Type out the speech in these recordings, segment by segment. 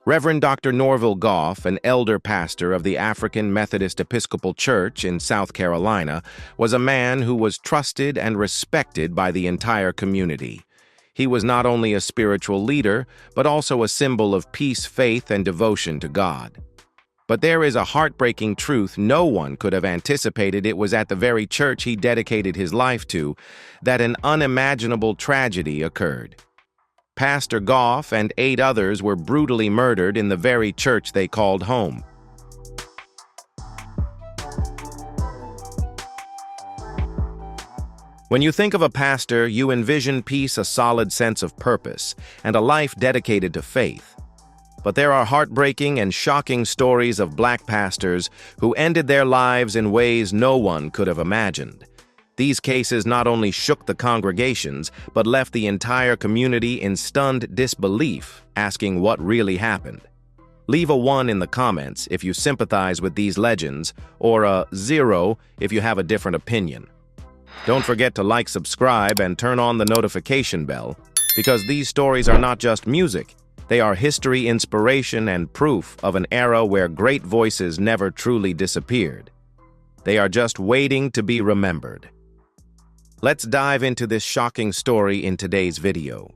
Reverend Dr. Norville Goff, an elder pastor of the African Methodist Episcopal Church in South Carolina, was a man who was trusted and respected by the entire community. He was not only a spiritual leader, but also a symbol of peace, faith, and devotion to God. But there is a heartbreaking truth no one could have anticipated. It was at the very church he dedicated his life to that an unimaginable tragedy occurred. Pastor Goff and 8 others were brutally murdered in the very church they called home. When you think of a pastor, you envision peace, a solid sense of purpose, and a life dedicated to faith. But there are heartbreaking and shocking stories of black pastors who ended their lives in ways no one could have imagined. These cases not only shook the congregations, but left the entire community in stunned disbelief, asking what really happened. Leave a 1 in the comments if you sympathize with these legends, or a 0 if you have a different opinion. Don't forget to like, subscribe, and turn on the notification bell, because these stories are not just music. They are history, inspiration, and proof of an era where great voices never truly disappeared. They are just waiting to be remembered. Let's dive into this shocking story in today's video.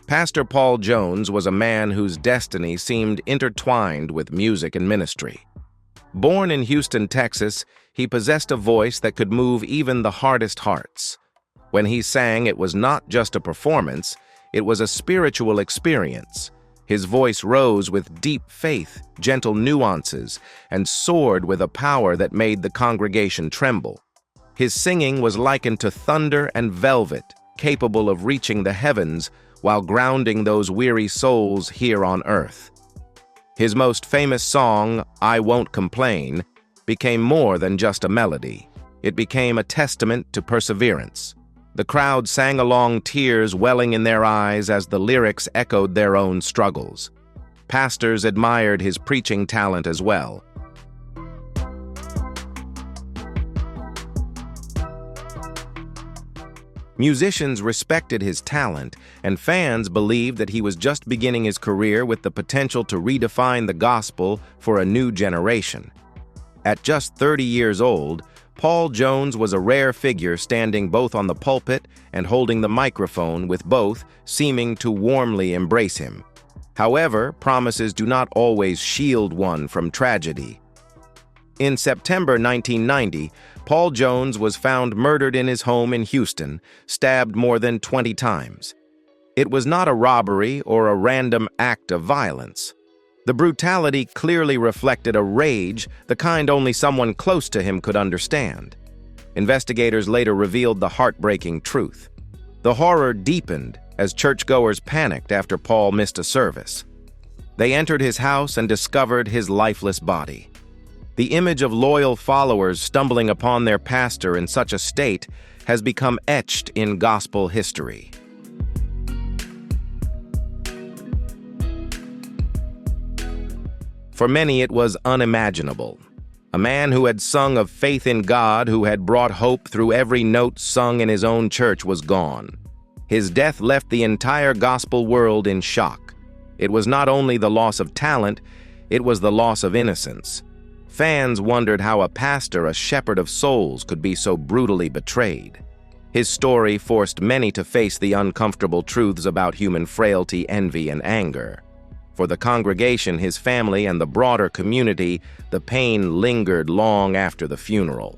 Pastor Paul Jones was a man whose destiny seemed intertwined with music and ministry. Born in Houston, Texas, he possessed a voice that could move even the hardest hearts. When he sang, it was not just a performance, it was a spiritual experience. His voice rose with deep faith, gentle nuances, and soared with a power that made the congregation tremble. His singing was likened to thunder and velvet, capable of reaching the heavens while grounding those weary souls here on earth. His most famous song, "I Won't Complain," became more than just a melody. It became a testament to perseverance. The crowd sang along, tears welling in their eyes as the lyrics echoed their own struggles. Pastors admired his preaching talent as well. Musicians respected his talent, and fans believed that he was just beginning his career with the potential to redefine the gospel for a new generation. At just 30 years old, Paul Jones was a rare figure, standing both on the pulpit and holding the microphone, with both seeming to warmly embrace him. However, promises do not always shield one from tragedy. In September 1990, Paul Jones was found murdered in his home in Houston, stabbed more than 20 times. It was not a robbery or a random act of violence. The brutality clearly reflected a rage, the kind only someone close to him could understand. Investigators later revealed the heartbreaking truth. The horror deepened as churchgoers panicked after Paul missed a service. They entered his house and discovered his lifeless body. The image of loyal followers stumbling upon their pastor in such a state has become etched in gospel history. For many, it was unimaginable. A man who had sung of faith in God, who had brought hope through every note sung in his own church, was gone. His death left the entire gospel world in shock. It was not only the loss of talent, it was the loss of innocence. Fans wondered how a pastor, a shepherd of souls, could be so brutally betrayed. His story forced many to face the uncomfortable truths about human frailty, envy, and anger. For the congregation, his family, and the broader community, the pain lingered long after the funeral.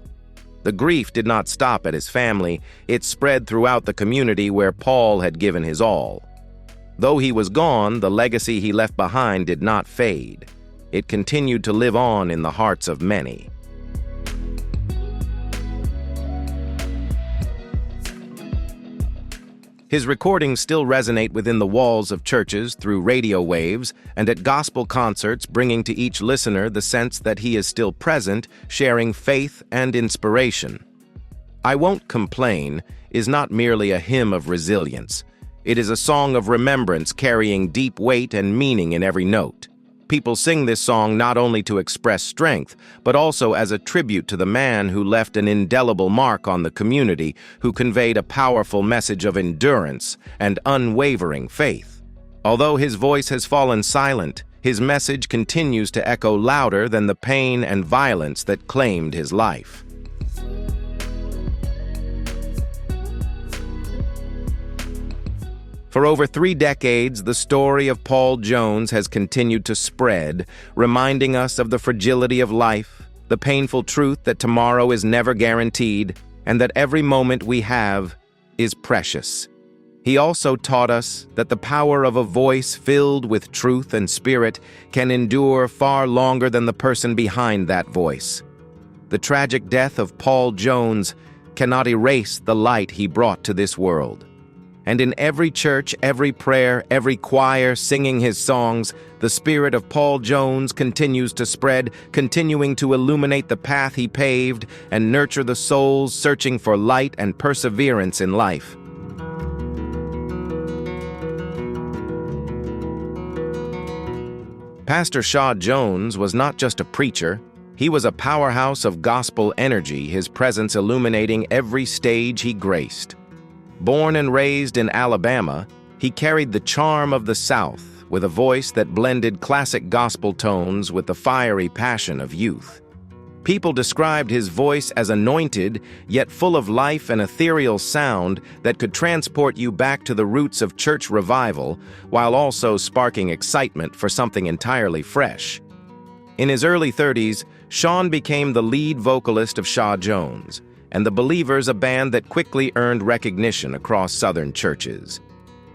The grief did not stop at his family, it spread throughout the community where Paul had given his all. Though he was gone, the legacy he left behind did not fade. It continued to live on in the hearts of many. His recordings still resonate within the walls of churches, through radio waves, and at gospel concerts, bringing to each listener the sense that he is still present, sharing faith and inspiration. "I Won't Complain" is not merely a hymn of resilience. It is a song of remembrance, carrying deep weight and meaning in every note. People sing this song not only to express strength, but also as a tribute to the man who left an indelible mark on the community, who conveyed a powerful message of endurance and unwavering faith. Although his voice has fallen silent, his message continues to echo louder than the pain and violence that claimed his life. For over 3 decades, the story of Paul Jones has continued to spread, reminding us of the fragility of life, the painful truth that tomorrow is never guaranteed, and that every moment we have is precious. He also taught us that the power of a voice filled with truth and spirit can endure far longer than the person behind that voice. The tragic death of Paul Jones cannot erase the light he brought to this world. And in every church, every prayer, every choir singing his songs, the spirit of Paul Jones continues to spread, continuing to illuminate the path he paved and nurture the souls searching for light and perseverance in life. Pastor Shaw Jones was not just a preacher. He was a powerhouse of gospel energy, his presence illuminating every stage he graced. Born and raised in Alabama, he carried the charm of the South with a voice that blended classic gospel tones with the fiery passion of youth. People described his voice as anointed, yet full of life and ethereal sound that could transport you back to the roots of church revival, while also sparking excitement for something entirely fresh. In his early 30s, Shawn became the lead vocalist of Shaw Jones, and the Believers, a band that quickly earned recognition across Southern churches.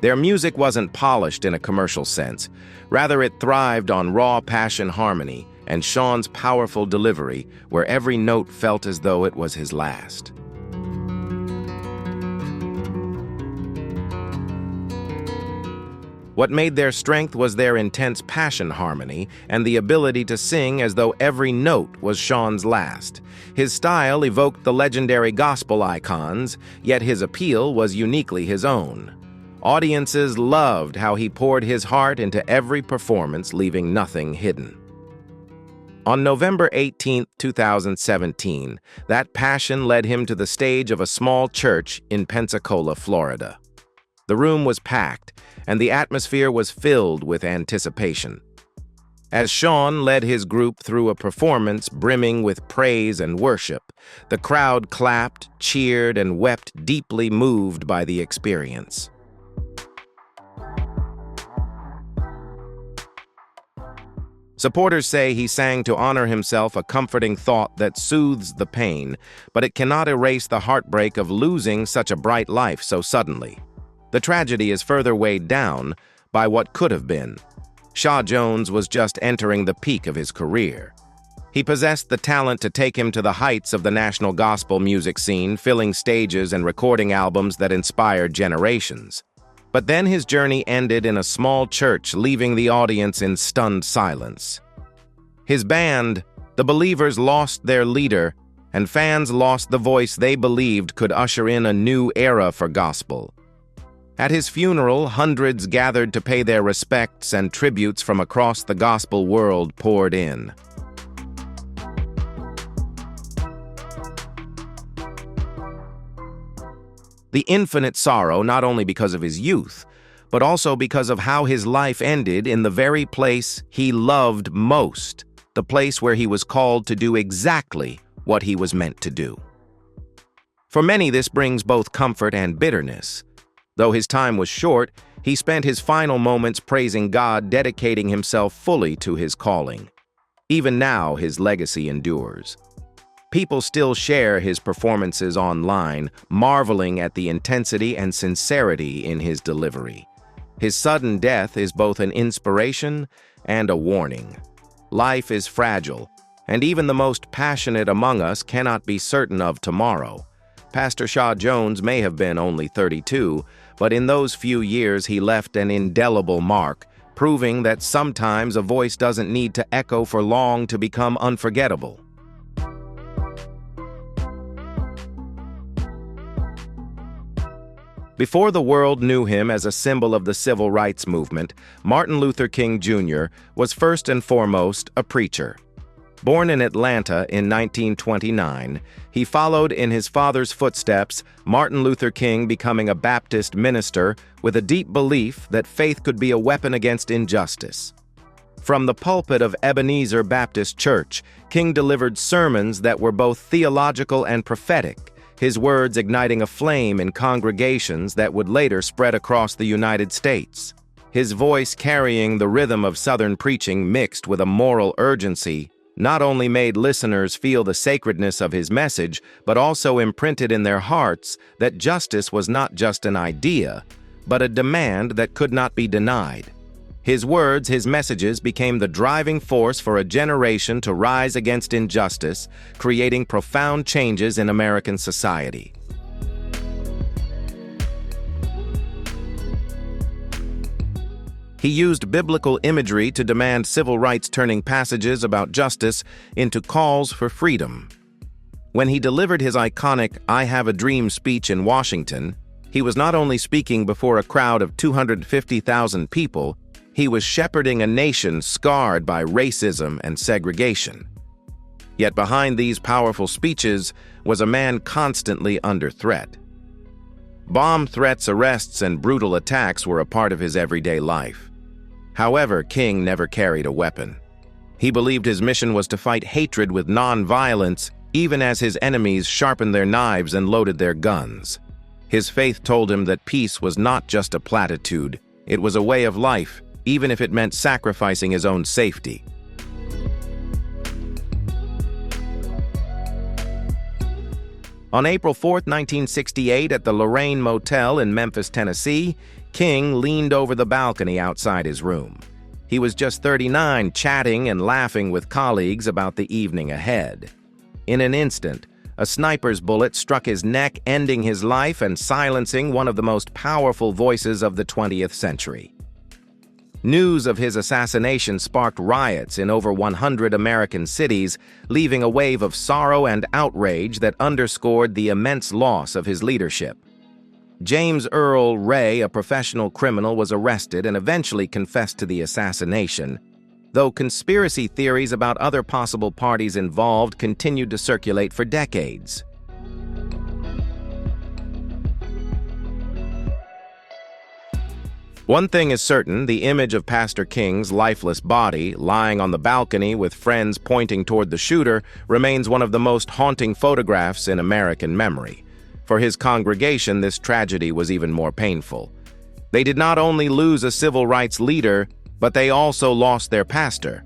Their music wasn't polished in a commercial sense. Rather, it thrived on raw passion harmony and Shawn's powerful delivery, where every note felt as though it was his last. What made their strength was their intense passion harmony and the ability to sing as though every note was Shawn's last. His style evoked the legendary gospel icons, yet his appeal was uniquely his own. Audiences loved how he poured his heart into every performance, leaving nothing hidden. On November 18, 2017, that passion led him to the stage of a small church in Pensacola, Florida. The room was packed, and the atmosphere was filled with anticipation. As Shawn led his group through a performance brimming with praise and worship, the crowd clapped, cheered, and wept, deeply moved by the experience. Supporters say he sang to honor himself, a comforting thought that soothes the pain, but it cannot erase the heartbreak of losing such a bright life so suddenly. The tragedy is further weighed down by what could have been. Shaw Jones was just entering the peak of his career. He possessed the talent to take him to the heights of the national gospel music scene, filling stages and recording albums that inspired generations. But then his journey ended in a small church, leaving the audience in stunned silence. His band, the Believers, lost their leader, and fans lost the voice they believed could usher in a new era for gospel. At his funeral, hundreds gathered to pay their respects, and tributes from across the gospel world poured in. The infinite sorrow, not only because of his youth, but also because of how his life ended in the very place he loved most, the place where he was called to do exactly what he was meant to do. For many, this brings both comfort and bitterness. Though his time was short, he spent his final moments praising God, dedicating himself fully to his calling. Even now, his legacy endures. People still share his performances online, marveling at the intensity and sincerity in his delivery. His sudden death is both an inspiration and a warning. Life is fragile, and even the most passionate among us cannot be certain of tomorrow. Pastor Shaw Jones may have been only 32, but in those few years he left an indelible mark, proving that sometimes a voice doesn't need to echo for long to become unforgettable. Before the world knew him as a symbol of the civil rights movement, Martin Luther King Jr. was first and foremost a preacher. Born in Atlanta in 1929, he followed in his father's footsteps, Martin Luther King becoming a Baptist minister with a deep belief that faith could be a weapon against injustice. From the pulpit of Ebenezer Baptist Church, King delivered sermons that were both theological and prophetic, his words igniting a flame in congregations that would later spread across the United States. His voice carrying the rhythm of Southern preaching mixed with a moral urgency not only made listeners feel the sacredness of his message, but also imprinted in their hearts that justice was not just an idea, but a demand that could not be denied. His words, his messages became the driving force for a generation to rise against injustice, creating profound changes in American society. He used biblical imagery to demand civil rights, turning passages about justice into calls for freedom. When he delivered his iconic "I Have a Dream" speech in Washington, he was not only speaking before a crowd of 250,000 people, he was shepherding a nation scarred by racism and segregation. Yet behind these powerful speeches was a man constantly under threat. Bomb threats, arrests, and brutal attacks were a part of his everyday life. However, King never carried a weapon. He believed his mission was to fight hatred with non-violence, even as his enemies sharpened their knives and loaded their guns. His faith told him that peace was not just a platitude, it was a way of life, even if it meant sacrificing his own safety. On April 4, 1968, at the Lorraine Motel in Memphis, Tennessee, King leaned over the balcony outside his room. He was just 39, chatting and laughing with colleagues about the evening ahead. In an instant, a sniper's bullet struck his neck, ending his life and silencing one of the most powerful voices of the 20th century. News of his assassination sparked riots in over 100 American cities, leaving a wave of sorrow and outrage that underscored the immense loss of his leadership. James Earl Ray, a professional criminal, was arrested and eventually confessed to the assassination, though conspiracy theories about other possible parties involved continued to circulate for decades. One thing is certain, the image of Pastor King's lifeless body, lying on the balcony with friends pointing toward the shooter, remains one of the most haunting photographs in American memory. For his congregation, this tragedy was even more painful. They did not only lose a civil rights leader, but they also lost their pastor.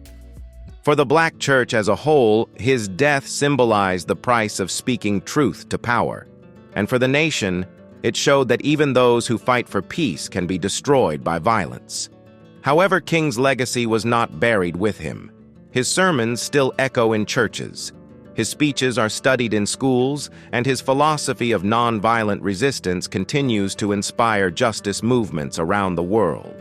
For the Black church as a whole, his death symbolized the price of speaking truth to power. And for the nation, it showed that even those who fight for peace can be destroyed by violence. However, King's legacy was not buried with him. His sermons still echo in churches. His speeches are studied in schools, and his philosophy of nonviolent resistance continues to inspire justice movements around the world.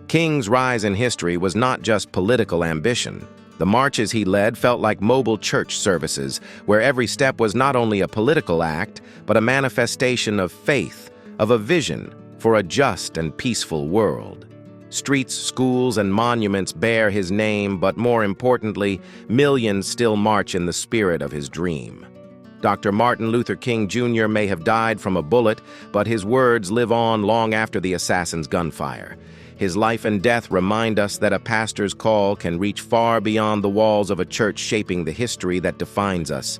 King's rise in history was not just political ambition. The marches he led felt like mobile church services, where every step was not only a political act, but a manifestation of faith, of a vision for a just and peaceful world. Streets, schools, and monuments bear his name, but more importantly, millions still march in the spirit of his dream. Dr. Martin Luther King Jr. may have died from a bullet, but his words live on long after the assassin's gunfire. His life and death remind us that a pastor's call can reach far beyond the walls of a church, shaping the history that defines us.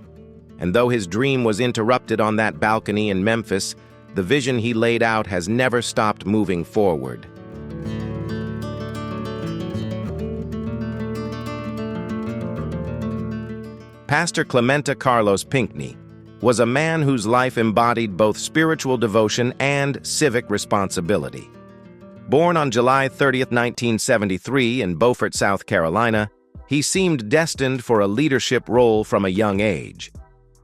And though his dream was interrupted on that balcony in Memphis, the vision he laid out has never stopped moving forward. Pastor Clementa Carlos Pinckney was a man whose life embodied both spiritual devotion and civic responsibility. Born on July 30, 1973, in Beaufort, South Carolina, he seemed destined for a leadership role from a young age.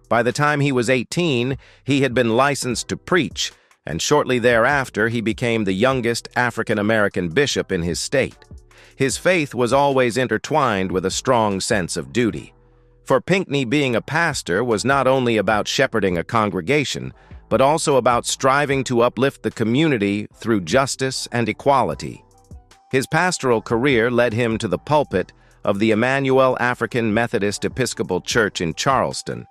By the time he was 18, he had been licensed to preach, and shortly thereafter he became the youngest African-American bishop in his state. His faith was always intertwined with a strong sense of duty. For Pinckney, being a pastor was not only about shepherding a congregation, but also about striving to uplift the community through justice and equality. His pastoral career led him to the pulpit of the Emmanuel African Methodist Episcopal Church in Charleston,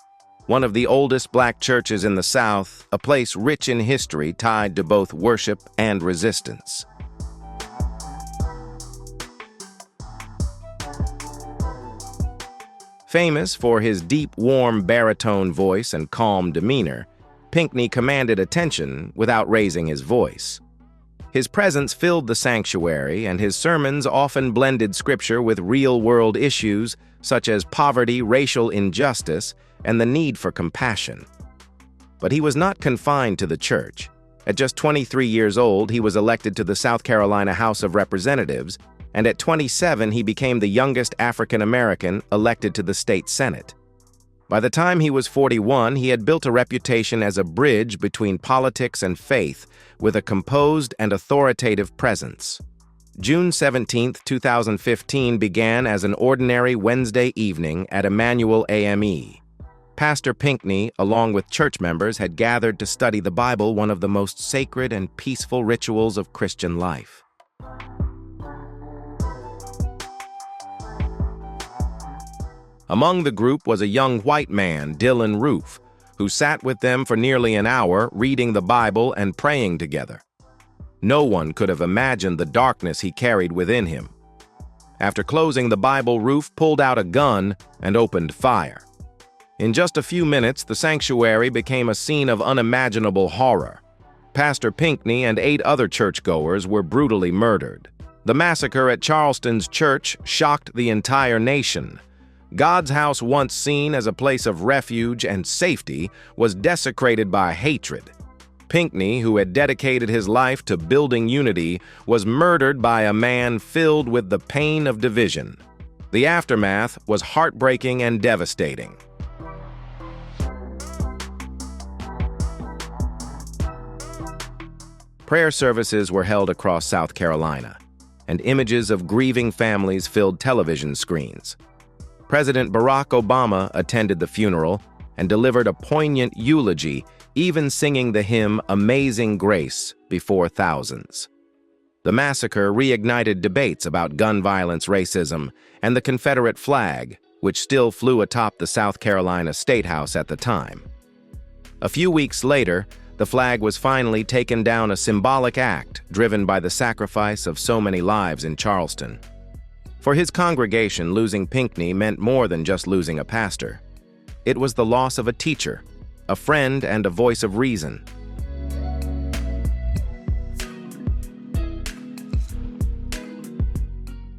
one of the oldest black churches in the South, a place rich in history tied to both worship and resistance. Famous for his deep, warm baritone voice and calm demeanor, Pinckney commanded attention without raising his voice. His presence filled the sanctuary, and his sermons often blended scripture with real-world issues such as poverty, racial injustice, and the need for compassion. But he was not confined to the church. At just 23 years old, he was elected to the South Carolina House of Representatives, and at 27, he became the youngest African American elected to the state Senate. By the time he was 41, he had built a reputation as a bridge between politics and faith, with a composed and authoritative presence. June 17, 2015 began as an ordinary Wednesday evening at Emmanuel AME. Pastor Pinckney, along with church members, had gathered to study the Bible, one of the most sacred and peaceful rituals of Christian life. Among the group was a young white man, Dylan Roof, who sat with them for nearly an hour, reading the Bible and praying together. No one could have imagined the darkness he carried within him. After closing the Bible, Roof pulled out a gun and opened fire. In just a few minutes, the sanctuary became a scene of unimaginable horror. Pastor Pinckney and 8 other churchgoers were brutally murdered. The massacre at Charleston's church shocked the entire nation. God's house, once seen as a place of refuge and safety, was desecrated by hatred. Pinckney, who had dedicated his life to building unity, was murdered by a man filled with the pain of division. The aftermath was heartbreaking and devastating. Prayer services were held across South Carolina, and images of grieving families filled television screens. President Barack Obama attended the funeral and delivered a poignant eulogy, even singing the hymn Amazing Grace before thousands. The massacre reignited debates about gun violence, racism, and the Confederate flag, which still flew atop the South Carolina State House at the time. A few weeks later, the flag was finally taken down, a symbolic act driven by the sacrifice of so many lives in Charleston. For his congregation, losing Pinckney meant more than just losing a pastor. It was the loss of a teacher, a friend, and a voice of reason.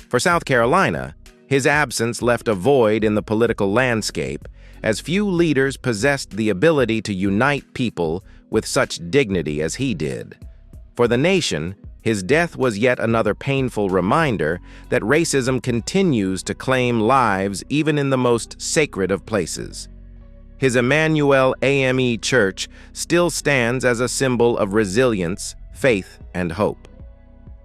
For South Carolina, his absence left a void in the political landscape, as few leaders possessed the ability to unite people with such dignity as he did. For the nation, his death was yet another painful reminder that racism continues to claim lives even in the most sacred of places. His Emmanuel AME Church still stands as a symbol of resilience, faith, and hope.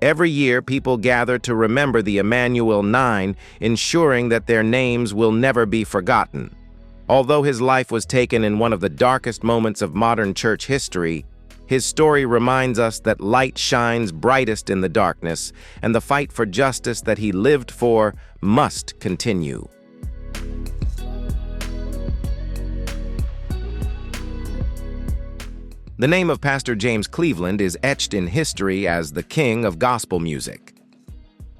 Every year, people gather to remember the Emmanuel 9, ensuring that their names will never be forgotten. Although his life was taken in one of the darkest moments of modern church history, his story reminds us that light shines brightest in the darkness, and the fight for justice that he lived for must continue. The name of Pastor James Cleveland is etched in history as the king of gospel music.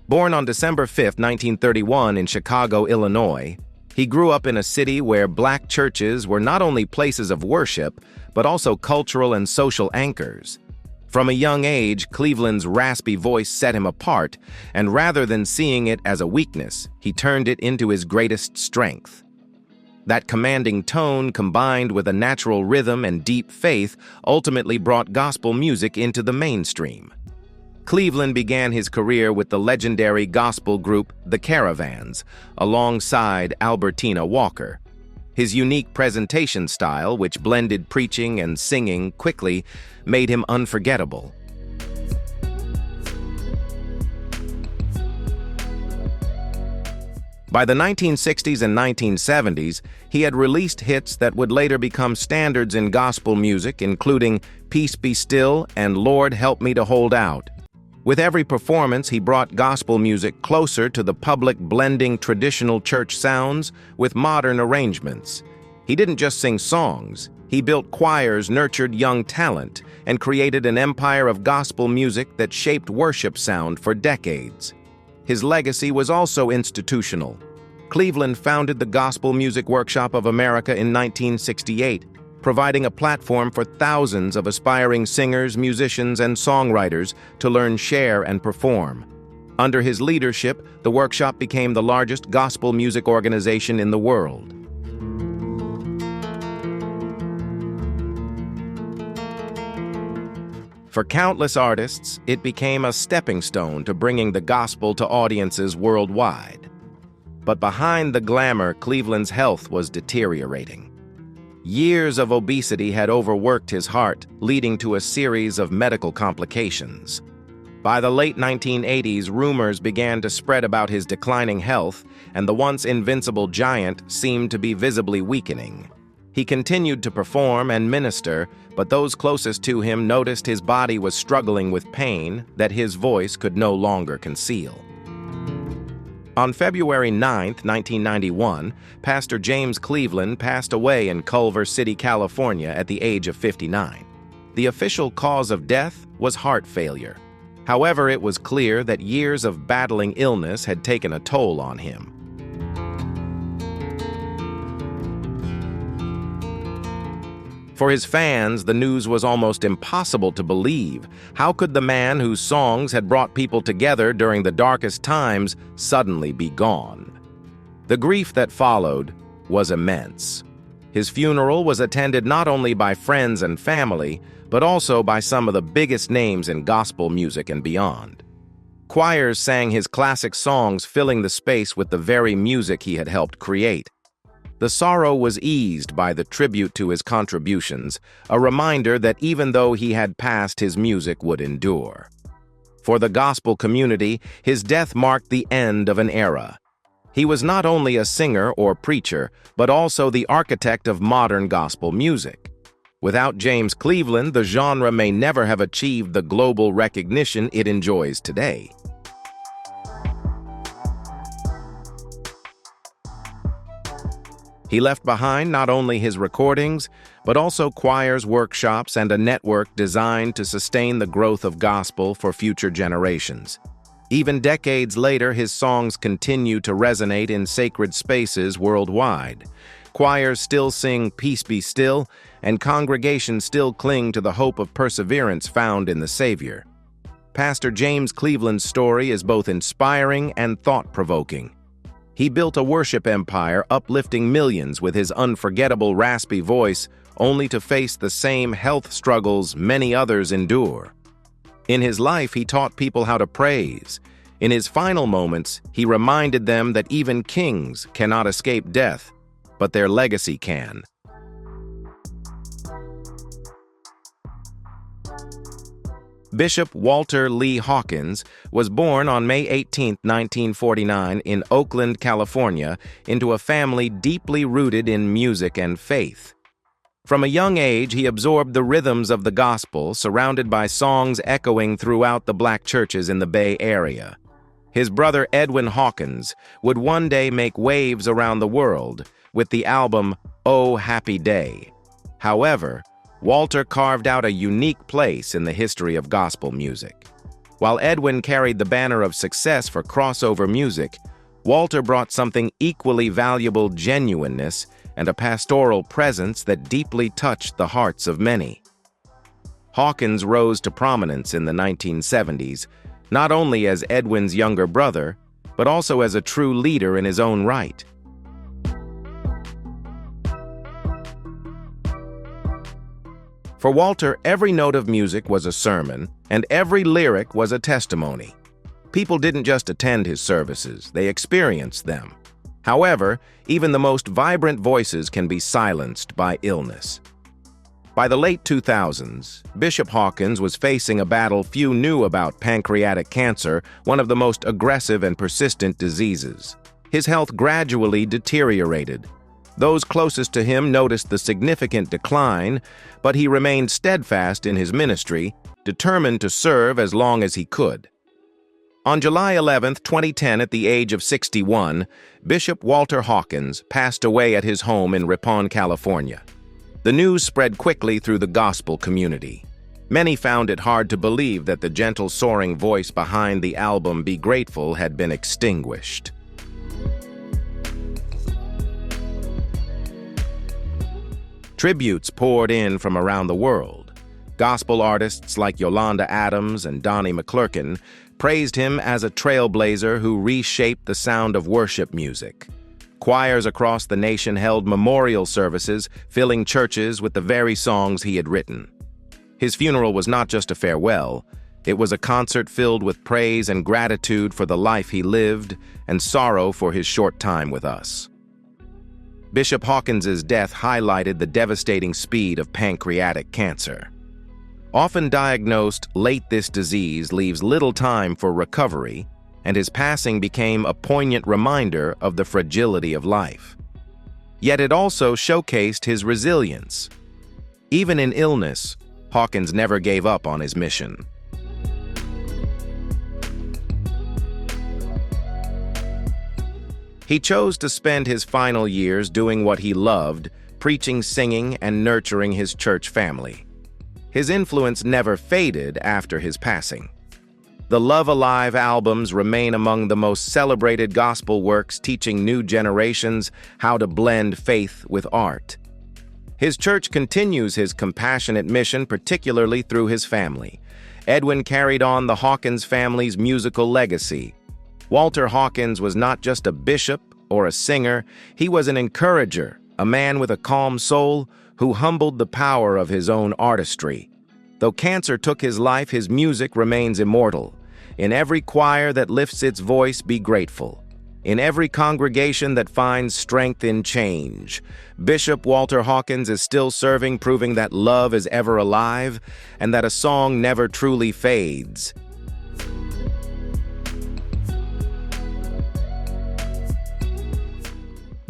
Born on December 5, 1931 in Chicago, Illinois, he grew up in a city where black churches were not only places of worship, but also cultural and social anchors. From a young age, Cleveland's raspy voice set him apart, and rather than seeing it as a weakness, he turned it into his greatest strength. That commanding tone, combined with a natural rhythm and deep faith, ultimately brought gospel music into the mainstream. Cleveland began his career with the legendary gospel group The Caravans, alongside Albertina Walker. His unique presentation style, which blended preaching and singing quickly, made him unforgettable. By the 1960s and 1970s, he had released hits that would later become standards in gospel music, including Peace Be Still and Lord Help Me to Hold Out. With every performance, he brought gospel music closer to the public, blending traditional church sounds with modern arrangements. He didn't just sing songs. He built choirs, nurtured young talent, and created an empire of gospel music that shaped worship sound for decades. His legacy was also institutional. Cleveland founded the Gospel Music Workshop of America in 1968, providing a platform for thousands of aspiring singers, musicians, and songwriters to learn, share, and perform. Under his leadership, the workshop became the largest gospel music organization in the world. For countless artists, it became a stepping stone to bringing the gospel to audiences worldwide. But behind the glamour, Cleveland's health was deteriorating. Years of obesity had overworked his heart, leading to a series of medical complications. By the late 1980s, rumors began to spread about his declining health, and the once invincible giant seemed to be visibly weakening. He continued to perform and minister, but those closest to him noticed his body was struggling with pain that his voice could no longer conceal. On February 9, 1991, Pastor James Cleveland passed away in Culver City, California at the age of 59. The official cause of death was heart failure. However, it was clear that years of battling illness had taken a toll on him. For his fans, the news was almost impossible to believe. How could the man whose songs had brought people together during the darkest times suddenly be gone? The grief that followed was immense. His funeral was attended not only by friends and family, but also by some of the biggest names in gospel music and beyond. Choirs sang his classic songs, filling the space with the very music he had helped create. The sorrow was eased by the tribute to his contributions, a reminder that even though he had passed, his music would endure. For the gospel community, his death marked the end of an era. He was not only a singer or preacher, but also the architect of modern gospel music. Without James Cleveland, the genre may never have achieved the global recognition it enjoys today. He left behind not only his recordings, but also choirs, workshops, and a network designed to sustain the growth of gospel for future generations. Even decades later, his songs continue to resonate in sacred spaces worldwide. Choirs still sing Peace Be Still, and congregations still cling to the hope of perseverance found in the Savior. Pastor James Cleveland's story is both inspiring and thought-provoking. He built a worship empire, uplifting millions with his unforgettable raspy voice, only to face the same health struggles many others endure. In his life, he taught people how to praise. In his final moments, he reminded them that even kings cannot escape death, but their legacy can. Bishop Walter Lee Hawkins was born on May 18, 1949, in Oakland, California, into a family deeply rooted in music and faith. From a young age, he absorbed the rhythms of the gospel, surrounded by songs echoing throughout the black churches in the Bay Area. His brother Edwin Hawkins would one day make waves around the world with the album Oh Happy Day. However, Walter carved out a unique place in the history of gospel music. While Edwin carried the banner of success for crossover music, Walter brought something equally valuable: genuineness and a pastoral presence that deeply touched the hearts of many. Hawkins rose to prominence in the 1970s, not only as Edwin's younger brother, but also as a true leader in his own right. For Walter, every note of music was a sermon, and every lyric was a testimony. People didn't just attend his services, they experienced them. However, even the most vibrant voices can be silenced by illness. By the late 2000s, Bishop Hawkins was facing a battle few knew about: pancreatic cancer, one of the most aggressive and persistent diseases. His health gradually deteriorated. Those closest to him noticed the significant decline, but he remained steadfast in his ministry, determined to serve as long as he could. On July 11, 2010, at the age of 61, Bishop Walter Hawkins passed away at his home in Ripon, California. The news spread quickly through the gospel community. Many found it hard to believe that the gentle, soaring voice behind the album Be Grateful had been extinguished. Tributes poured in from around the world. Gospel artists like Yolanda Adams and Donnie McClurkin praised him as a trailblazer who reshaped the sound of worship music. Choirs across the nation held memorial services, filling churches with the very songs he had written. His funeral was not just a farewell, it was a concert filled with praise and gratitude for the life he lived and sorrow for his short time with us. Bishop Hawkins's death highlighted the devastating speed of pancreatic cancer. Often diagnosed late, this disease leaves little time for recovery, and his passing became a poignant reminder of the fragility of life. Yet it also showcased his resilience. Even in illness, Hawkins never gave up on his mission. He chose to spend his final years doing what he loved, preaching, singing, and nurturing his church family. His influence never faded after his passing. The Love Alive albums remain among the most celebrated gospel works, teaching new generations how to blend faith with art. His church continues his compassionate mission, particularly through his family. Edwin carried on the Hawkins family's musical legacy. Walter Hawkins was not just a bishop or a singer, he was an encourager, a man with a calm soul who humbled the power of his own artistry. Though cancer took his life, his music remains immortal. In every choir that lifts its voice, be grateful. In every congregation that finds strength in change, Bishop Walter Hawkins is still serving, proving that love is ever alive and that a song never truly fades.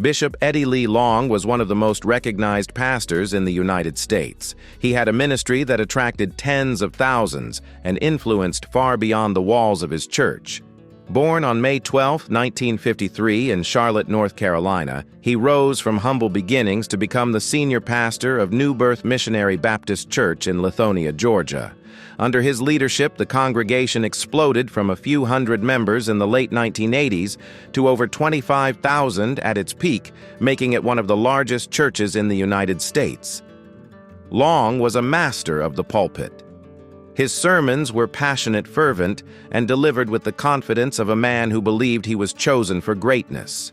Bishop Eddie Lee Long was one of the most recognized pastors in the United States. He had a ministry that attracted tens of thousands and influenced far beyond the walls of his church. Born on May 12, 1953 in Charlotte, North Carolina, he rose from humble beginnings to become the senior pastor of New Birth Missionary Baptist Church in Lithonia, Georgia. Under his leadership, the congregation exploded from a few hundred members in the late 1980s to over 25,000 at its peak, making it one of the largest churches in the United States. Long was a master of the pulpit. His sermons were passionate, fervent, and delivered with the confidence of a man who believed he was chosen for greatness.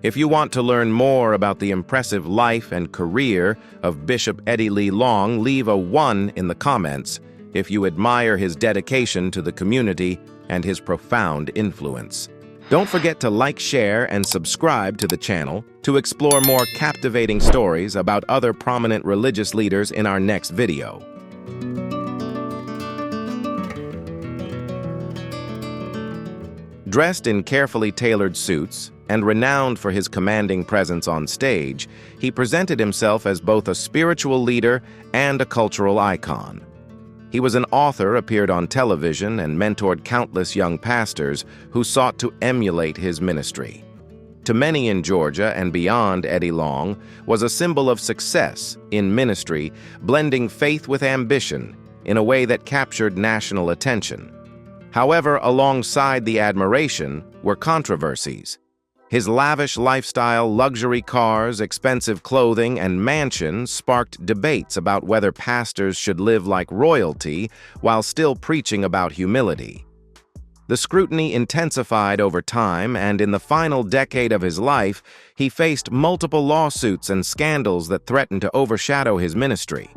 If you want to learn more about the impressive life and career of Bishop Eddie Lee Long, leave a 1 in the comments if you admire his dedication to the community and his profound influence. Don't forget to like, share, and subscribe to the channel to explore more captivating stories about other prominent religious leaders in our next video. Dressed in carefully tailored suits and renowned for his commanding presence on stage, he presented himself as both a spiritual leader and a cultural icon. He was an author, appeared on television, and mentored countless young pastors who sought to emulate his ministry. To many in Georgia and beyond, Eddie Long was a symbol of success in ministry, blending faith with ambition in a way that captured national attention. However, alongside the admiration were controversies. His lavish lifestyle, luxury cars, expensive clothing, and mansions sparked debates about whether pastors should live like royalty while still preaching about humility. The scrutiny intensified over time, and in the final decade of his life, he faced multiple lawsuits and scandals that threatened to overshadow his ministry.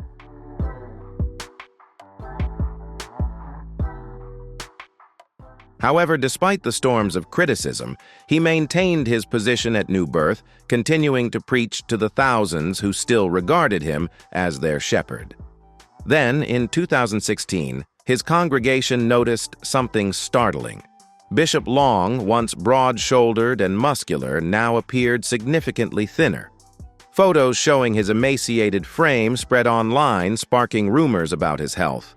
However, despite the storms of criticism, he maintained his position at New Birth, continuing to preach to the thousands who still regarded him as their shepherd. Then, in 2016, his congregation noticed something startling. Bishop Long, once broad-shouldered and muscular, now appeared significantly thinner. Photos showing his emaciated frame spread online, sparking rumors about his health.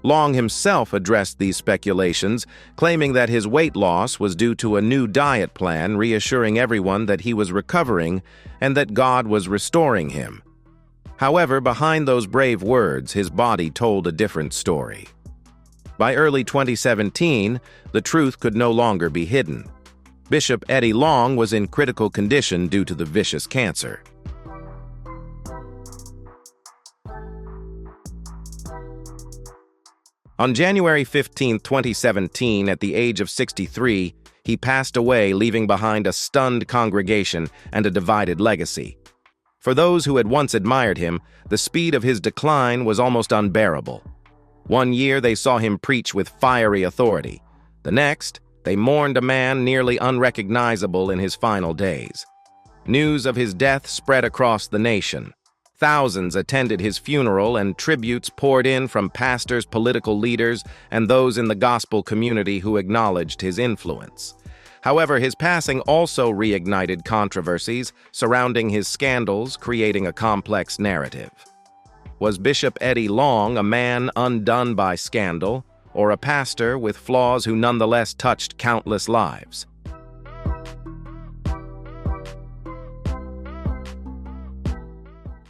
Long himself addressed these speculations, claiming that his weight loss was due to a new diet plan, reassuring everyone that he was recovering and that God was restoring him. However, behind those brave words, his body told a different story. By early 2017, the truth could no longer be hidden. Bishop Eddie Long was in critical condition due to the vicious cancer. On January 15, 2017, at the age of 63, he passed away, leaving behind a stunned congregation and a divided legacy. For those who had once admired him, the speed of his decline was almost unbearable. One year they saw him preach with fiery authority. The next, they mourned a man nearly unrecognizable in his final days. News of his death spread across the nation. Thousands attended his funeral, and tributes poured in from pastors, political leaders, and those in the gospel community who acknowledged his influence. However, his passing also reignited controversies surrounding his scandals, creating a complex narrative. Was Bishop Eddie Long a man undone by scandal, or a pastor with flaws who nonetheless touched countless lives?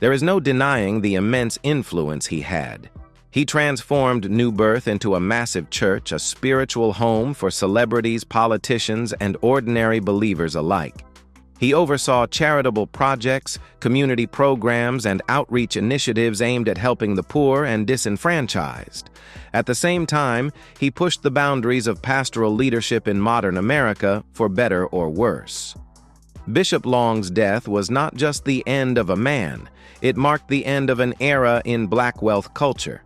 There is no denying the immense influence he had. He transformed New Birth into a massive church, a spiritual home for celebrities, politicians, and ordinary believers alike. He oversaw charitable projects, community programs, and outreach initiatives aimed at helping the poor and disenfranchised. At the same time, he pushed the boundaries of pastoral leadership in modern America, for better or worse. Bishop Long's death was not just the end of a man, it marked the end of an era in Black wealth culture.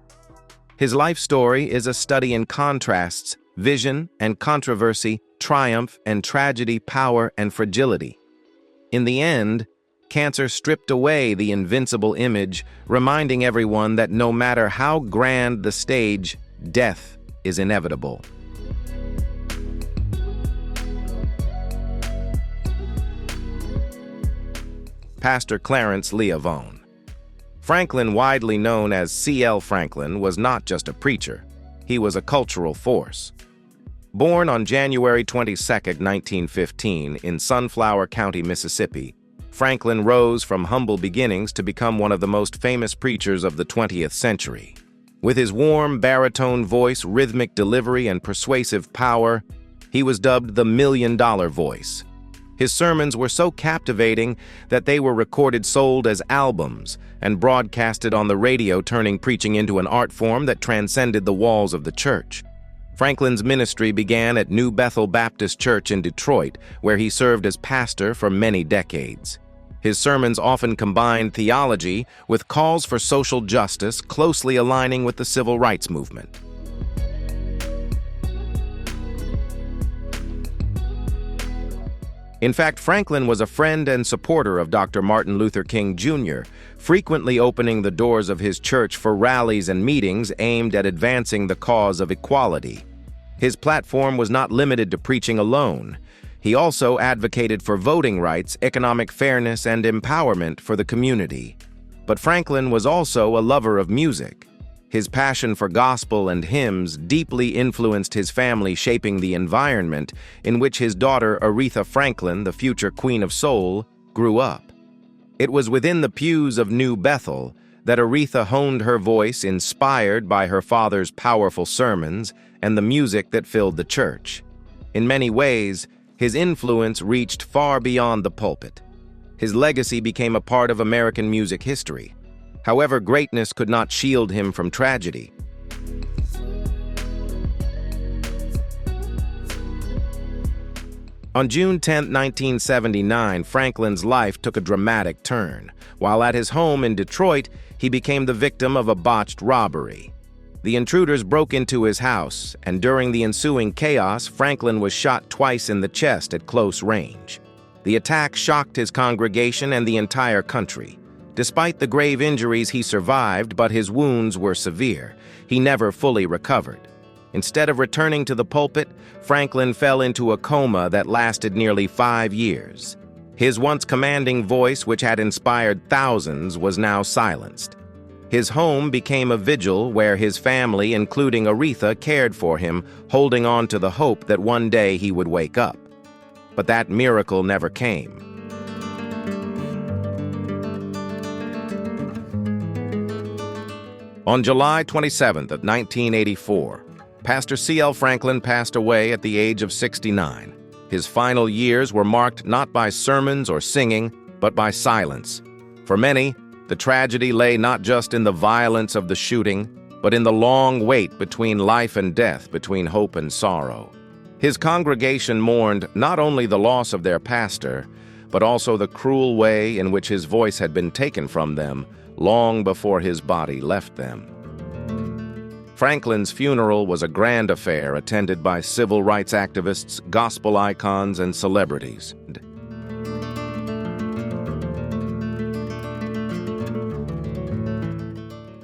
His life story is a study in contrasts, vision and controversy, triumph and tragedy, power and fragility. In the end, cancer stripped away the invincible image, reminding everyone that no matter how grand the stage, death is inevitable. Pastor Clarence Leavone. Franklin, widely known as C.L. Franklin, was not just a preacher. He was a cultural force. Born on January 22, 1915, in Sunflower County, Mississippi, Franklin rose from humble beginnings to become one of the most famous preachers of the 20th century. With his warm baritone voice, rhythmic delivery, and persuasive power, he was dubbed the $1,000,000 Voice. His sermons were so captivating that they were recorded, sold as albums, and broadcasted on the radio, turning preaching into an art form that transcended the walls of the church. Franklin's ministry began at New Bethel Baptist Church in Detroit, where he served as pastor for many decades. His sermons often combined theology with calls for social justice, closely aligning with the civil rights movement. In fact, Franklin was a friend and supporter of Dr. Martin Luther King Jr., frequently opening the doors of his church for rallies and meetings aimed at advancing the cause of equality. His platform was not limited to preaching alone. He also advocated for voting rights, economic fairness, and empowerment for the community. But Franklin was also a lover of music. His passion for gospel and hymns deeply influenced his family, shaping the environment in which his daughter Aretha Franklin, the future Queen of Soul, grew up. It was within the pews of New Bethel that Aretha honed her voice, inspired by her father's powerful sermons and the music that filled the church. In many ways, his influence reached far beyond the pulpit. His legacy became a part of American music history. However, greatness could not shield him from tragedy. On June 10, 1979, Franklin's life took a dramatic turn. While at his home in Detroit, he became the victim of a botched robbery. The intruders broke into his house, and during the ensuing chaos, Franklin was shot twice in the chest at close range. The attack shocked his congregation and the entire country. Despite the grave injuries, he survived, but his wounds were severe. He never fully recovered. Instead of returning to the pulpit, Franklin fell into a coma that lasted nearly 5 years. His once commanding voice, which had inspired thousands, was now silenced. His home became a vigil where his family, including Aretha, cared for him, holding on to the hope that one day he would wake up. But that miracle never came. On July 27th of 1984, Pastor C.L. Franklin passed away at the age of 69. His final years were marked not by sermons or singing, but by silence. For many, the tragedy lay not just in the violence of the shooting, but in the long wait between life and death, between hope and sorrow. His congregation mourned not only the loss of their pastor, but also the cruel way in which his voice had been taken from them long before his body left them. Franklin's funeral was a grand affair attended by civil rights activists, gospel icons, and celebrities.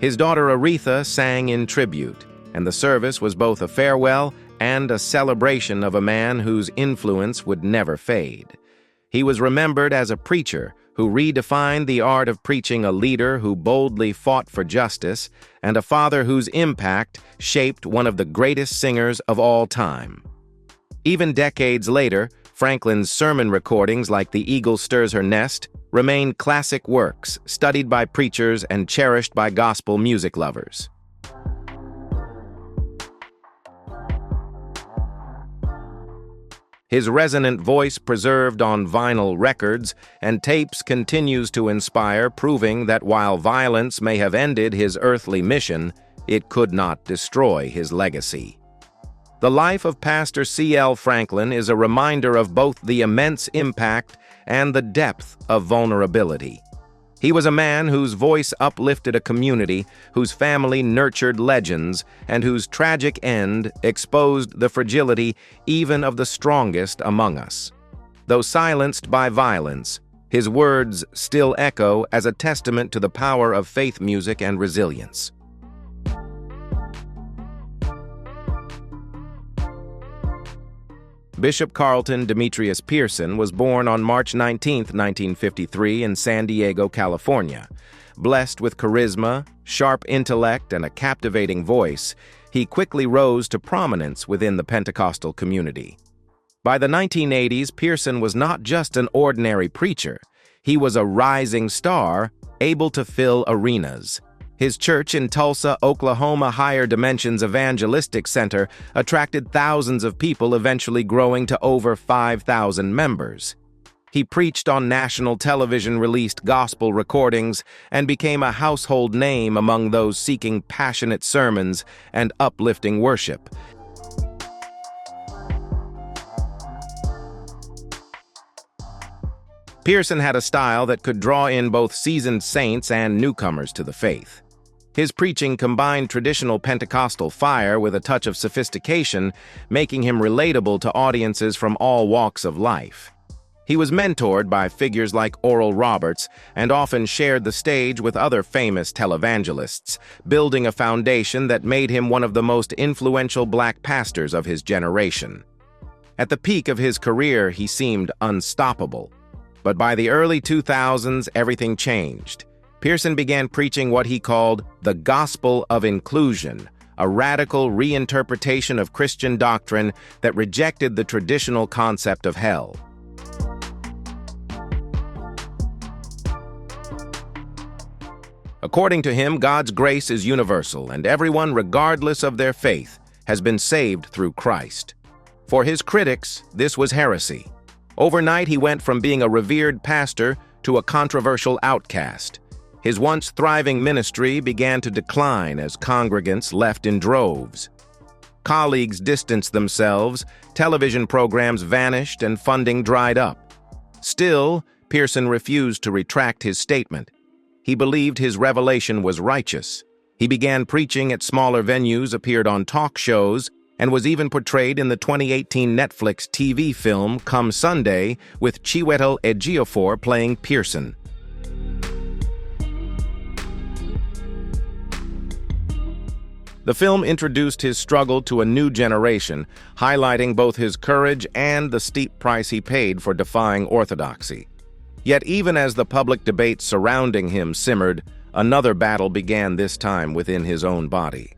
His daughter Aretha sang in tribute, and the service was both a farewell and a celebration of a man whose influence would never fade. He was remembered as a preacher who redefined the art of preaching, a leader who boldly fought for justice, and a father whose impact shaped one of the greatest singers of all time. Even decades later, Franklin's sermon recordings like The Eagle Stirs Her Nest remain classic works, studied by preachers and cherished by gospel music lovers. His resonant voice, preserved on vinyl records and tapes, continues to inspire, proving that while violence may have ended his earthly mission, it could not destroy his legacy. The life of Pastor C.L. Franklin is a reminder of both the immense impact and the depth of vulnerability. He was a man whose voice uplifted a community, whose family nurtured legends, and whose tragic end exposed the fragility even of the strongest among us. Though silenced by violence, his words still echo as a testament to the power of faith music and resilience. Bishop Carlton Demetrius Pearson was born on March 19, 1953, in San Diego, California. Blessed with charisma, sharp intellect, and a captivating voice, he quickly rose to prominence within the Pentecostal community. By the 1980s, Pearson was not just an ordinary preacher. He was a rising star, able to fill arenas. His church in Tulsa, Oklahoma, Higher Dimensions Evangelistic Center attracted thousands of people, eventually growing to over 5,000 members. He preached on national television, released gospel recordings, and became a household name among those seeking passionate sermons and uplifting worship. Pearson had a style that could draw in both seasoned saints and newcomers to the faith. His preaching combined traditional Pentecostal fire with a touch of sophistication, making him relatable to audiences from all walks of life. He was mentored by figures like Oral Roberts and often shared the stage with other famous televangelists, building a foundation that made him one of the most influential black pastors of his generation. At the peak of his career, he seemed unstoppable. But by the early 2000s, everything changed. Pearson began preaching what he called the gospel of inclusion, a radical reinterpretation of Christian doctrine that rejected the traditional concept of hell. According to him, God's grace is universal, and everyone, regardless of their faith, has been saved through Christ. For his critics, this was heresy. Overnight, he went from being a revered pastor to a controversial outcast. His once thriving ministry began to decline as congregants left in droves. Colleagues distanced themselves, television programs vanished, and funding dried up. Still, Pearson refused to retract his statement. He believed his revelation was righteous. He began preaching at smaller venues, appeared on talk shows, and was even portrayed in the 2018 Netflix TV film Come Sunday with Chiwetel Ejiofor playing Pearson. The film introduced his struggle to a new generation, highlighting both his courage and the steep price he paid for defying orthodoxy. Yet even as the public debate surrounding him simmered, another battle began, this time within his own body.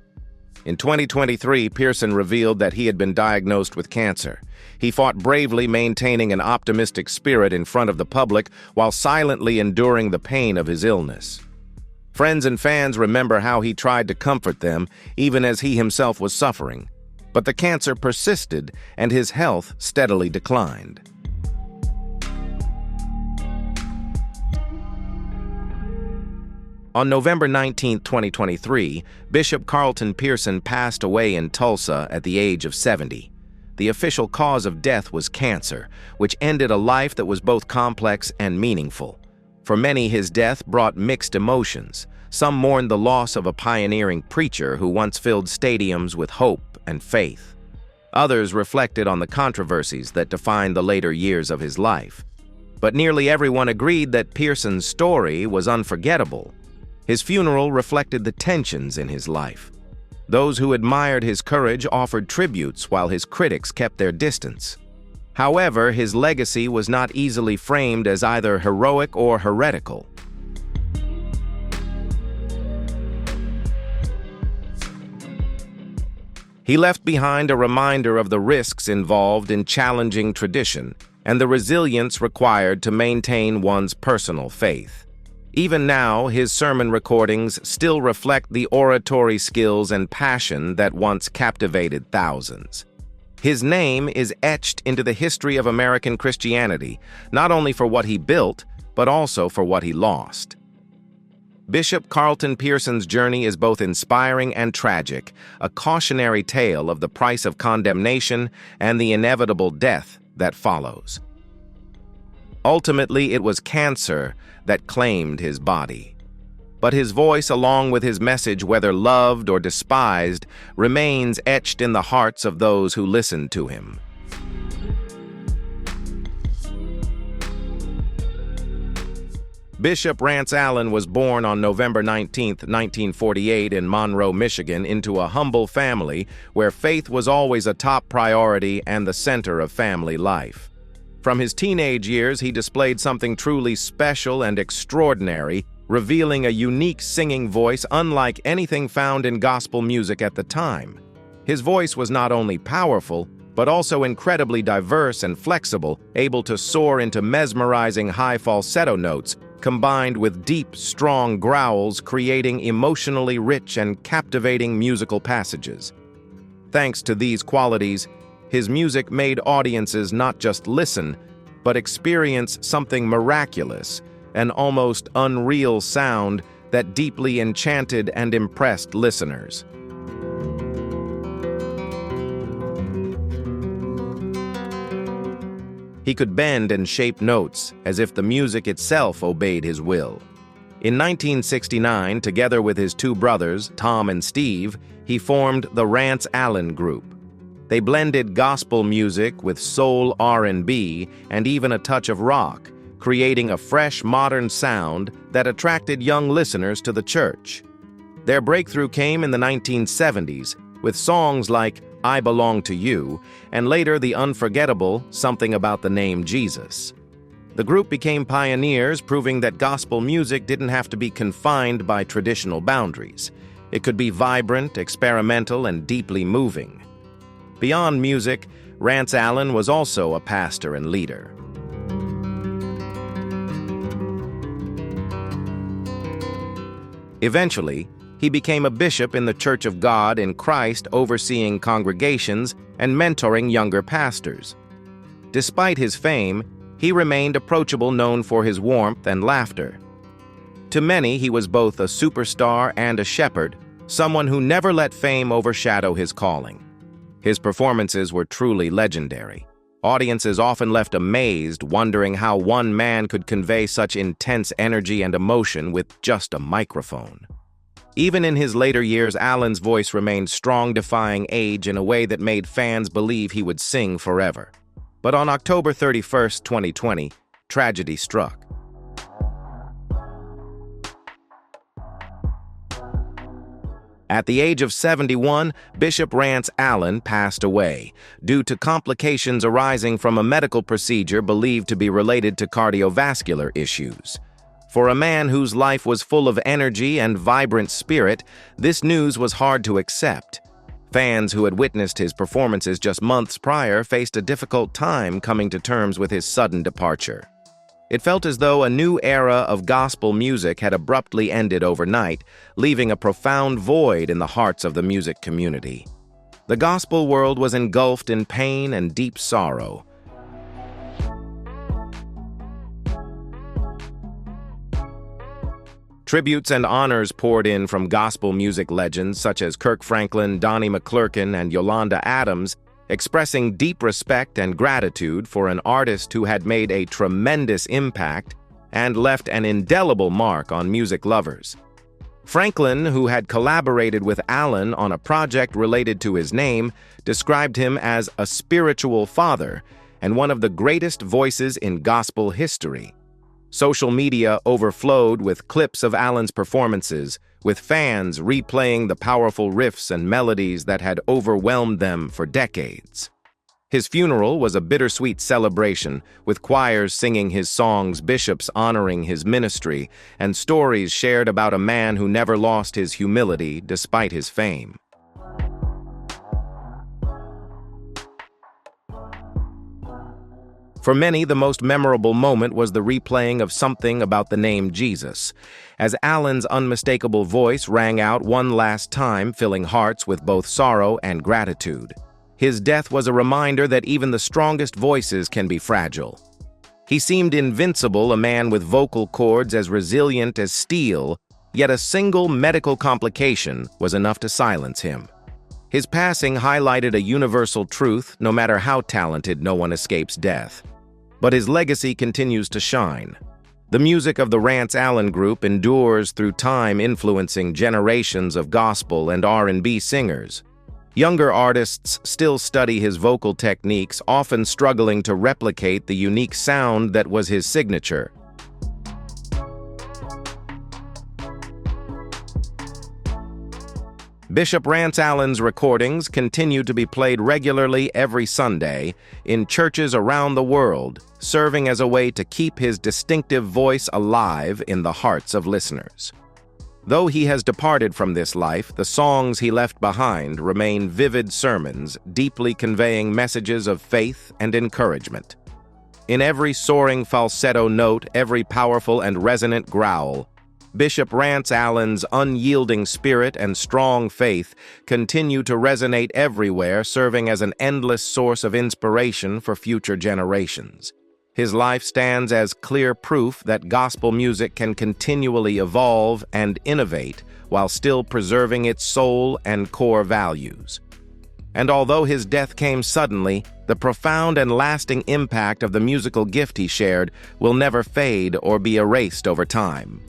In 2023, Pearson revealed that he had been diagnosed with cancer. He fought bravely, maintaining an optimistic spirit in front of the public while silently enduring the pain of his illness. Friends and fans remember how he tried to comfort them, even as he himself was suffering. But the cancer persisted, and his health steadily declined. On November 19, 2023, Bishop Carlton Pearson passed away in Tulsa at the age of 70. The official cause of death was cancer, which ended a life that was both complex and meaningful. For many, his death brought mixed emotions. Some mourned the loss of a pioneering preacher who once filled stadiums with hope and faith. Others reflected on the controversies that defined the later years of his life. But nearly everyone agreed that Pearson's story was unforgettable. His funeral reflected the tensions in his life. Those who admired his courage offered tributes, while his critics kept their distance. However, his legacy was not easily framed as either heroic or heretical. He left behind a reminder of the risks involved in challenging tradition and the resilience required to maintain one's personal faith. Even now, his sermon recordings still reflect the oratory skills and passion that once captivated thousands. His name is etched into the history of American Christianity, not only for what he built, but also for what he lost. Bishop Carlton Pearson's journey is both inspiring and tragic, a cautionary tale of the price of condemnation and the inevitable death that follows. Ultimately, it was cancer that claimed his body. But his voice, along with his message, whether loved or despised, remains etched in the hearts of those who listened to him. Bishop Rance Allen was born on November 19, 1948 in Monroe, Michigan, into a humble family where faith was always a top priority and the center of family life. From his teenage years, he displayed something truly special and extraordinary, revealing a unique singing voice unlike anything found in gospel music at the time. His voice was not only powerful, but also incredibly diverse and flexible, able to soar into mesmerizing high falsetto notes, combined with deep, strong growls, creating emotionally rich and captivating musical passages. Thanks to these qualities, his music made audiences not just listen, but experience something miraculous, an almost unreal sound that deeply enchanted and impressed listeners. He could bend and shape notes as if the music itself obeyed his will. In 1969, together with his two brothers, Tom and Steve, he formed the Rance Allen Group. They blended gospel music with soul R&B and even a touch of rock, creating a fresh, modern sound that attracted young listeners to the church. Their breakthrough came in the 1970s, with songs like I Belong to You, and later the unforgettable Something About the Name Jesus. The group became pioneers, proving that gospel music didn't have to be confined by traditional boundaries. It could be vibrant, experimental, and deeply moving. Beyond music, Rance Allen was also a pastor and leader. Eventually, he became a bishop in the Church of God in Christ, overseeing congregations and mentoring younger pastors. Despite his fame, he remained approachable, known for his warmth and laughter. To many, he was both a superstar and a shepherd, someone who never let fame overshadow his calling. His performances were truly legendary. Audiences often left amazed, wondering how one man could convey such intense energy and emotion with just a microphone. Even in his later years, Allen's voice remained strong, defying age in a way that made fans believe he would sing forever. But on October 31, 2020, tragedy struck. At the age of 71, Bishop Rance Allen passed away due to complications arising from a medical procedure believed to be related to cardiovascular issues. For a man whose life was full of energy and vibrant spirit, this news was hard to accept. Fans who had witnessed his performances just months prior faced a difficult time coming to terms with his sudden departure. It felt as though a new era of gospel music had abruptly ended overnight, leaving a profound void in the hearts of the music community. The gospel world was engulfed in pain and deep sorrow. Tributes and honors poured in from gospel music legends such as Kirk Franklin, Donnie McClurkin, and Yolanda Adams, expressing deep respect and gratitude for an artist who had made a tremendous impact and left an indelible mark on music lovers. Franklin, who had collaborated with Allen on a project related to his name, described him as a spiritual father and one of the greatest voices in gospel history. Social media overflowed with clips of Allen's performances, with fans replaying the powerful riffs and melodies that had overwhelmed them for decades. His funeral was a bittersweet celebration, with choirs singing his songs, bishops honoring his ministry, and stories shared about a man who never lost his humility despite his fame. For many, the most memorable moment was the replaying of Something About the Name Jesus, as Allen's unmistakable voice rang out one last time, filling hearts with both sorrow and gratitude. His death was a reminder that even the strongest voices can be fragile. He seemed invincible, a man with vocal cords as resilient as steel, yet a single medical complication was enough to silence him. His passing highlighted a universal truth: no matter how talented, no one escapes death. But his legacy continues to shine. The music of the Rance Allen Group endures through time, influencing generations of gospel and R&B singers. Younger artists still study his vocal techniques, often struggling to replicate the unique sound that was his signature. Bishop Rance Allen's recordings continue to be played regularly every Sunday in churches around the world, serving as a way to keep his distinctive voice alive in the hearts of listeners. Though he has departed from this life, the songs he left behind remain vivid sermons, deeply conveying messages of faith and encouragement. In every soaring falsetto note, every powerful and resonant growl, Bishop Rance Allen's unyielding spirit and strong faith continue to resonate everywhere, serving as an endless source of inspiration for future generations. His life stands as clear proof that gospel music can continually evolve and innovate while still preserving its soul and core values. And although his death came suddenly, the profound and lasting impact of the musical gift he shared will never fade or be erased over time.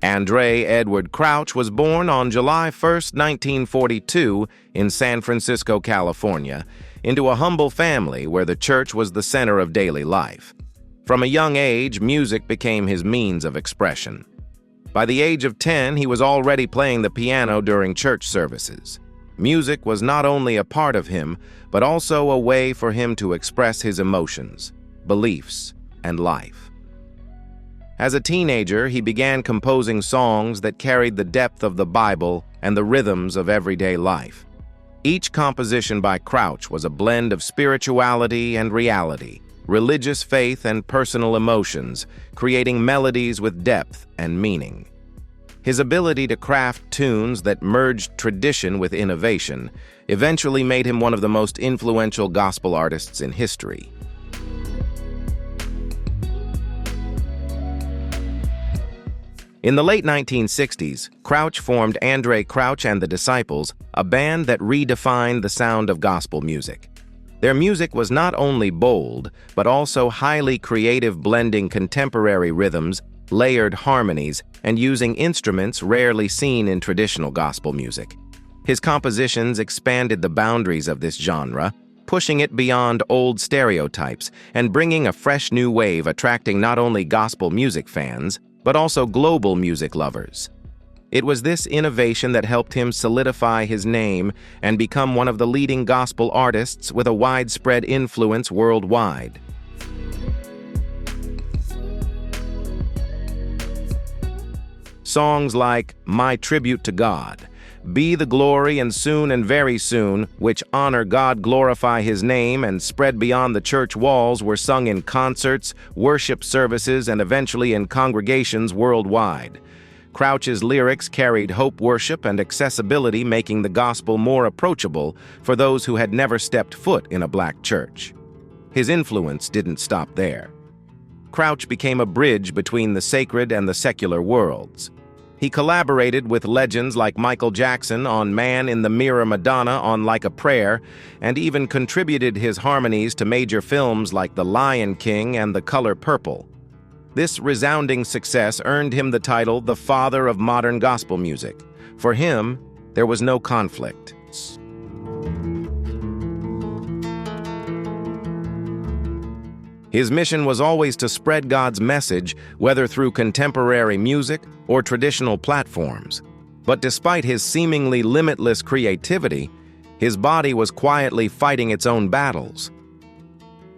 Andre Edward Crouch was born on July 1, 1942, in San Francisco, California, into a humble family where the church was the center of daily life. From a young age, music became his means of expression. By the age of 10, he was already playing the piano during church services. Music was not only a part of him, but also a way for him to express his emotions, beliefs, and life. As a teenager, he began composing songs that carried the depth of the Bible and the rhythms of everyday life. Each composition by Crouch was a blend of spirituality and reality, religious faith and personal emotions, creating melodies with depth and meaning. His ability to craft tunes that merged tradition with innovation eventually made him one of the most influential gospel artists in history. In the late 1960s, Crouch formed Andre Crouch and the Disciples, a band that redefined the sound of gospel music. Their music was not only bold, but also highly creative, blending contemporary rhythms, layered harmonies, and using instruments rarely seen in traditional gospel music. His compositions expanded the boundaries of this genre, pushing it beyond old stereotypes and bringing a fresh new wave, attracting not only gospel music fans, but also global music lovers. It was this innovation that helped him solidify his name and become one of the leading gospel artists with a widespread influence worldwide. Songs like My Tribute to God, Be the Glory and Soon and Very Soon, which honor God, glorify His name, and spread beyond the church walls, were sung in concerts, worship services, and eventually in congregations worldwide. Crouch's lyrics carried hope, worship, and accessibility, making the gospel more approachable for those who had never stepped foot in a black church. His influence didn't stop there. Crouch became a bridge between the sacred and the secular worlds. He collaborated with legends like Michael Jackson on Man in the Mirror, Madonna on Like a Prayer, and even contributed his harmonies to major films like The Lion King and The Color Purple. This resounding success earned him the title the Father of Modern Gospel Music. For him, there was no conflict. His mission was always to spread God's message, whether through contemporary music or traditional platforms. But despite his seemingly limitless creativity, his body was quietly fighting its own battles.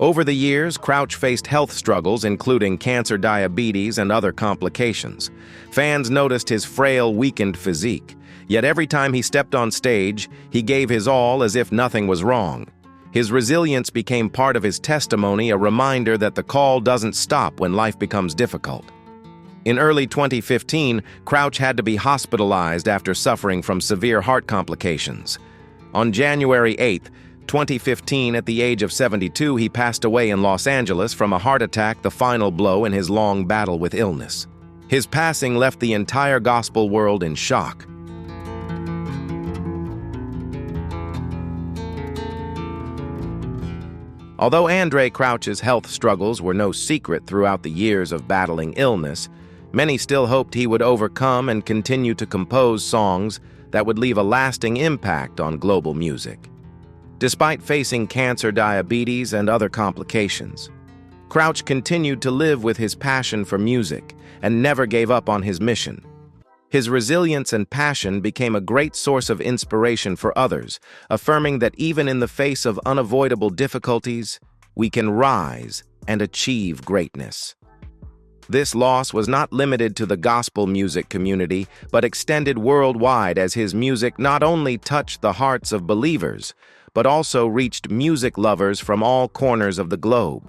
Over the years, Crouch faced health struggles, including cancer, diabetes, and other complications. Fans noticed his frail, weakened physique. Yet every time he stepped on stage, he gave his all as if nothing was wrong. His resilience became part of his testimony, a reminder that the call doesn't stop when life becomes difficult. In early 2015, Crouch had to be hospitalized after suffering from severe heart complications. On January 8, 2015, at the age of 72, he passed away in Los Angeles from a heart attack, the final blow in his long battle with illness. His passing left the entire gospel world in shock. Although Andraé Crouch's health struggles were no secret throughout the years of battling illness, many still hoped he would overcome and continue to compose songs that would leave a lasting impact on global music. Despite facing cancer, diabetes, and other complications, Crouch continued to live with his passion for music and never gave up on his mission. His resilience and passion became a great source of inspiration for others, affirming that even in the face of unavoidable difficulties, we can rise and achieve greatness. This loss was not limited to the gospel music community, but extended worldwide as his music not only touched the hearts of believers, but also reached music lovers from all corners of the globe.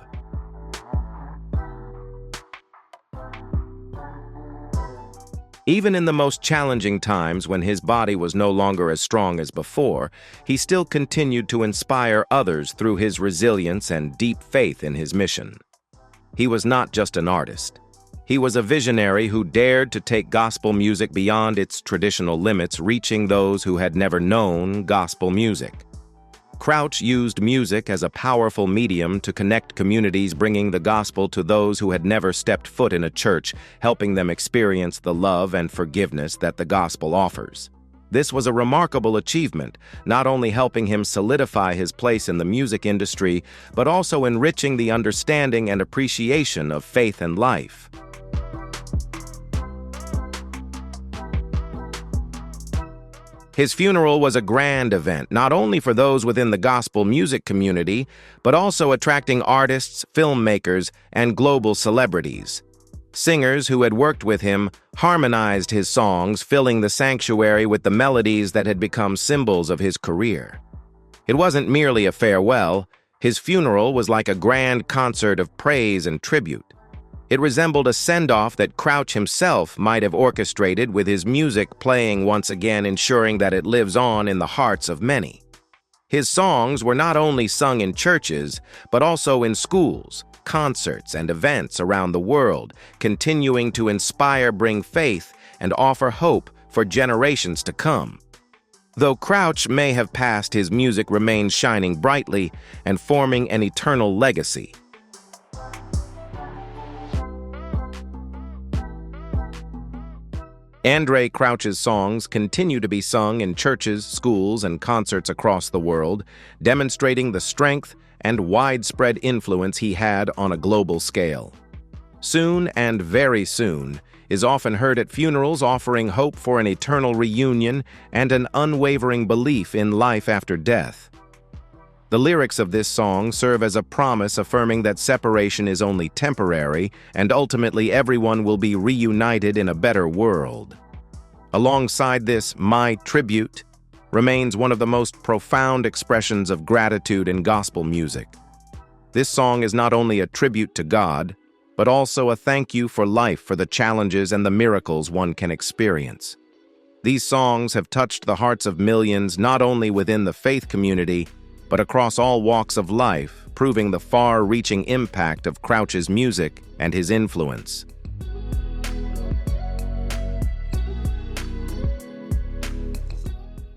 Even in the most challenging times, when his body was no longer as strong as before, he still continued to inspire others through his resilience and deep faith in his mission. He was not just an artist. He was a visionary who dared to take gospel music beyond its traditional limits, reaching those who had never known gospel music. Crouch used music as a powerful medium to connect communities, bringing the gospel to those who had never stepped foot in a church, helping them experience the love and forgiveness that the gospel offers. This was a remarkable achievement, not only helping him solidify his place in the music industry, but also enriching the understanding and appreciation of faith and life. His funeral was a grand event, not only for those within the gospel music community, but also attracting artists, filmmakers, and global celebrities. Singers who had worked with him harmonized his songs, filling the sanctuary with the melodies that had become symbols of his career. It wasn't merely a farewell. His funeral was like a grand concert of praise and tribute. It resembled a send-off that Crouch himself might have orchestrated, with his music playing once again, ensuring that it lives on in the hearts of many. His songs were not only sung in churches, but also in schools, concerts, and events around the world, continuing to inspire, bring faith, and offer hope for generations to come. Though Crouch may have passed, his music remains shining brightly and forming an eternal legacy. Andraé Crouch's songs continue to be sung in churches, schools, and concerts across the world, demonstrating the strength and widespread influence he had on a global scale. Soon and Very Soon is often heard at funerals, offering hope for an eternal reunion and an unwavering belief in life after death. The lyrics of this song serve as a promise affirming that separation is only temporary and ultimately everyone will be reunited in a better world. Alongside this, My Tribute remains one of the most profound expressions of gratitude in gospel music. This song is not only a tribute to God, but also a thank you for life, for the challenges and the miracles one can experience. These songs have touched the hearts of millions not only within the faith community, but across all walks of life, proving the far-reaching impact of Crouch's music and his influence.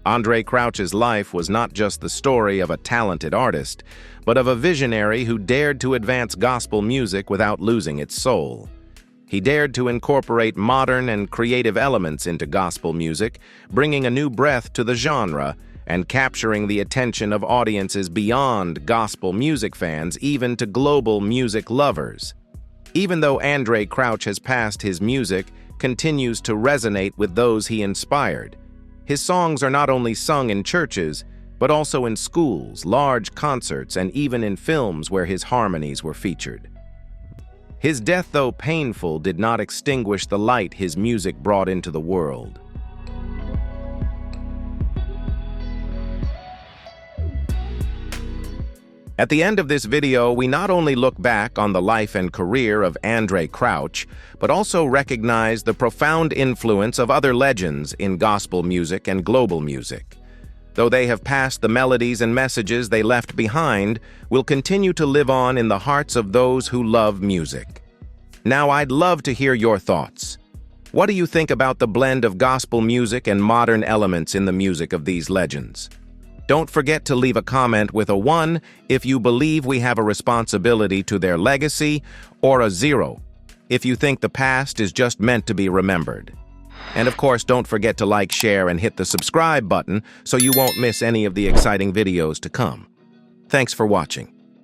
Andraé Crouch's life was not just the story of a talented artist, but of a visionary who dared to advance gospel music without losing its soul. He dared to incorporate modern and creative elements into gospel music, bringing a new breath to the genre and capturing the attention of audiences beyond gospel music fans, even to global music lovers. Even though Andraé Crouch has passed, his music continues to resonate with those he inspired. His songs are not only sung in churches, but also in schools, large concerts, and even in films where his harmonies were featured. His death, though painful, did not extinguish the light his music brought into the world. At the end of this video, we not only look back on the life and career of Andraé Crouch, but also recognize the profound influence of other legends in gospel music and global music. Though they have passed, the melodies and messages they left behind will continue to live on in the hearts of those who love music. Now, I'd love to hear your thoughts. What do you think about the blend of gospel music and modern elements in the music of these legends? Don't forget to leave a comment with a 1 if you believe we have a responsibility to their legacy, or a 0 if you think the past is just meant to be remembered. And of course, don't forget to like, share, and hit the subscribe button so you won't miss any of the exciting videos to come. Thanks for watching.